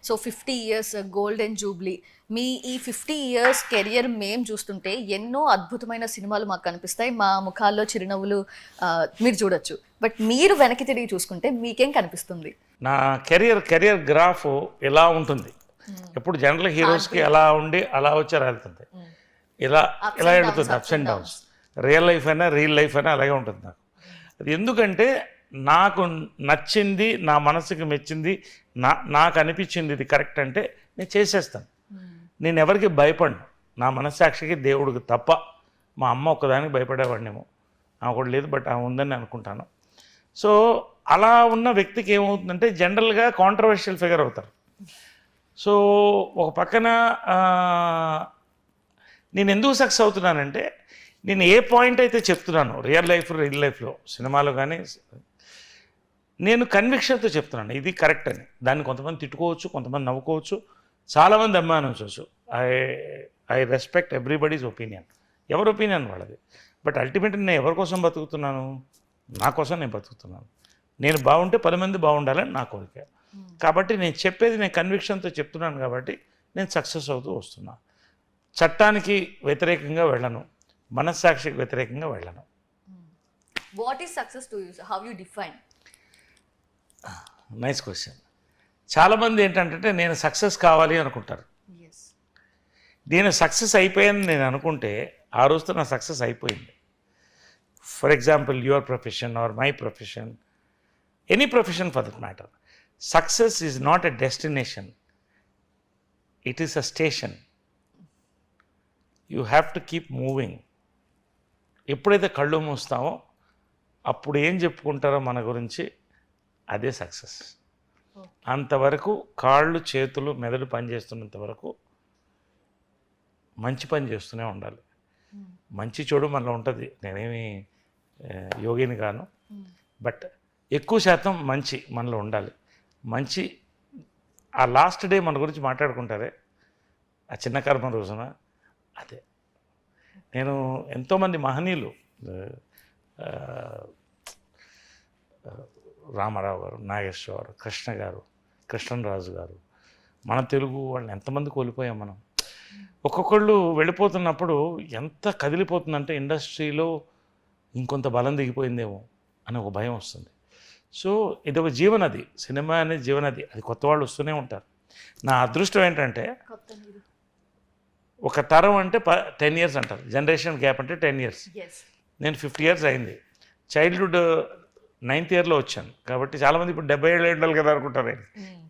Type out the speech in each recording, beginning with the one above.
So 50 years golden jubilee. మీ ఈ 50 years career మేము చూస్తుంటే ఎన్నో అద్భుతమైన సినిమాలు మాకు కనిపిస్తాయి, మా ముఖాల్లో చిరునవ్వులు మీరు చూడొచ్చు. బట్ మీరు వెనక్కి తిరిగి చూసుకుంటే మీకేం కనిపిస్తుంది? నా కెరియర్ గ్రాఫ్ ఎలా ఉంటుంది, ఎప్పుడు జనరల్ హీరోస్కి ఎలా ఉండి అలా వచ్చి వెళ్తుంది, ఇలా వెళుతుంది, ups and downs. Real life అయినా అలాగే ఉంటుంది నాకు. అది ఎందుకంటే నాకు నచ్చింది, నా మనసుకి మెచ్చింది, నాకు అనిపించింది ఇది కరెక్ట్ అంటే నేను చేసేస్తాను. నేను ఎవరికి భయపడను, నా మనస్సాక్షికి దేవుడికి తప్ప. మా అమ్మ ఒక్కదానికి భయపడేవాడినేమో, ఆమె కూడా లేదు, బట్ ఆమె ఉందని అనుకుంటాను. సో అలా ఉన్న వ్యక్తికి ఏమవుతుందంటే జనరల్గా కాంట్రవర్షియల్ ఫిగర్ అవుతారు. సో ఒక పక్కన నేను ఎందుకు సక్సెస్ అవుతున్నానంటే నేను ఏ పాయింట్ అయితే చెప్తున్నాను రియల్ లైఫ్లో సినిమాలో కానీ నేను కన్విక్షన్తో చెప్తున్నాను ఇది కరెక్ట్ అని. దాన్ని కొంతమంది తిట్టుకోవచ్చు, కొంతమంది నవ్వుకోవచ్చు, చాలామంది అభిమానించవచ్చు. ఐ రెస్పెక్ట్ ఎవ్రీబడీస్ ఒపీనియన్, ఎవరి ఒపీనియన్ వాళ్ళది. బట్ అల్టిమేట్లీ నేను ఎవరి కోసం బతుకుతున్నాను? నా కోసం నేను బతుకుతున్నాను. నేను బాగుంటే 10 మంది బాగుండాలని నా కోరిక. కాబట్టి నేను చెప్పేది నేను కన్విక్షన్తో చెప్తున్నాను కాబట్టి నేను సక్సెస్ అవుతూ వస్తున్నాను. చట్టానికి వ్యతిరేకంగా వెళ్ళను, మనస్సాక్షికి వ్యతిరేకంగా వెళ్ళను. What is success to you? How you define? Nice question. చాలామంది ఏంటంటే నేను సక్సెస్ కావాలి అనుకుంటారు. నేను సక్సెస్ అయిపోయాను నేను అనుకుంటే ఆ రోజుతో నా సక్సెస్ అయిపోయింది. For example your profession or my profession, any profession for that matter, success is not a destination, it is a station. You have to keep moving. ఎప్పుడైతే కళ్ళు మూస్తామో అప్పుడు ఏం చెప్పుకుంటారో మన గురించి, అదే సక్సెస్. అంతవరకు కాళ్ళు చేతులు మెదడు పనిచేస్తున్నంత వరకు మంచి పని చేస్తూనే ఉండాలి. మంచి చెడు మనలో ఉంటుంది, నేనేమి యోగిని కాను, బట్ ఎక్కువ శాతం మంచి మనలో ఉండాలి. మంచి ఆ లాస్ట్ డే మన గురించి మాట్లాడుకుంటారే ఆ చిన్న కర్మ రోజున, అదే. నేను ఎంతోమంది మహనీయులు, రామారావు గారు, నాగేశ్వర గారు, కృష్ణ గారు, కృష్ణరాజు గారు, మన తెలుగు వాళ్ళని ఎంతమంది కోల్పోయాం మనం. ఒక్కొక్కళ్ళు వెళ్ళిపోతున్నప్పుడు ఎంత కదిలిపోతుందంటే ఇండస్ట్రీలో ఇంకొంత బలం దిగిపోయిందేమో అని ఒక భయం వస్తుంది. సో ఇది ఒక జీవనది, సినిమా అనేది జీవనది, అది కొత్త వాళ్ళు వస్తూనే ఉంటారు. నా అదృష్టం ఏంటంటే ఒక తరం అంటే 10 years అంటారు, జనరేషన్ గ్యాప్ అంటే 10 years. నేను 50 years అయింది. చైల్డ్హుడ్ 9th yearలో వచ్చాను కాబట్టి చాలామంది ఇప్పుడు 77 ఏళ్ళు కదా అనుకుంటారు.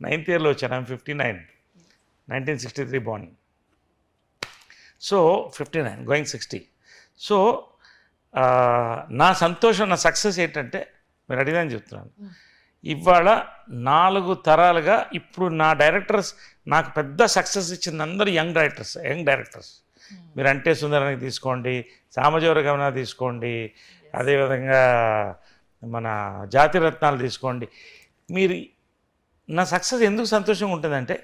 9th yearలో వచ్చాను. I'm 59, 1963 born. So 59 going 60. So నా సంతోషం, నా సక్సెస్ ఏంటంటే మీరు అడిగిదని చెప్తున్నాను. ఇవాళ 4 తరాలుగా ఇప్పుడు నా డైరెక్టర్స్ నాకు పెద్ద సక్సెస్ ఇచ్చింది అందరూ యంగ్ డైరెక్టర్స్. మీరు అంటే సుందరానికి తీసుకోండి, సామజోరగమన తీసుకోండి, అదేవిధంగా మన జాతిరత్నాలు తీసుకోండి. మీరు నా సక్సెస్ ఎందుకు సంతోషంగా ఉంటుందంటే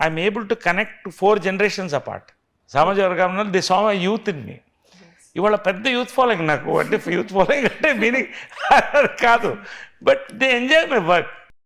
I'm able to connect 4 generations apart. సామజోరగమనాలు they saw my youth in me. ఇవాళ పెద్ద యూత్ ఫాలోయింగ్ నాకు, అంటే యూత్ ఫాలోయింగ్ అంటే మీనింగ్ కాదు, but they enjoy my work.